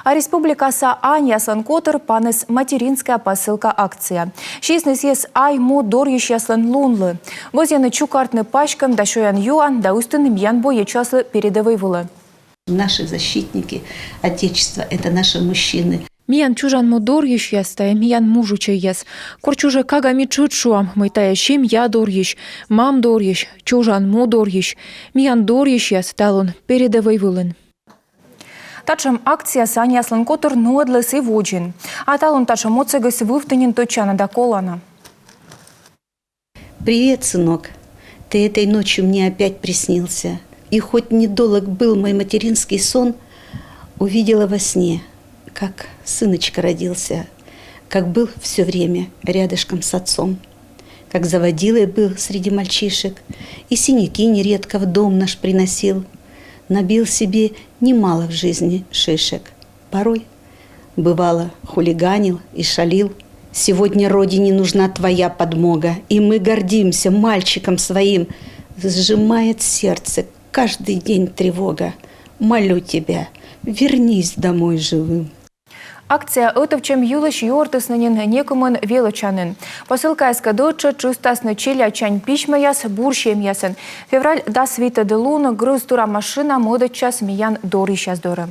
А республикаса Аньяслан Котор панес материнская посылка акция. Шиснес ес айму дор ещаслан лунлы. Возяны чукартны пачкам да шоян юан да устыным ян бое часлы передовой вулы. Наши защитники Отечества – это наши мужчины. Миян чужан му дор ещастая, миян мужуча ес. Корчуже кагами чутшуам, мытая щим я дор ещ, мам дор ещ, чужан му дор ещ. Миян дор ещас талон передовой вулын. Тачам акция Аньяслан Котор нуадлес и воджин. А талон тачам оцегас вывтынен точана да колана. Привет, сынок. Ты этой ночью мне опять приснился. И хоть недолг был мой материнский сон, увидела во сне, как сыночка родился, как был все время рядышком с отцом, как заводилой был среди мальчишек, и синяки нередко в дом наш приносил. Набил себе немало в жизни шишек. Порой, бывало, хулиганил и шалил. Сегодня родине нужна твоя подмога, и мы гордимся мальчиком своим. Сжимает сердце каждый день тревога. Молю тебя, вернись домой живым. Акция «Отовчем юлыш юортыснынен некумын велочанын». Посылка эскадоча чустасны челячань пичмаяс бурщем ясын. Февраль да свита делуна груз тура машина мода час миян дори щас доры.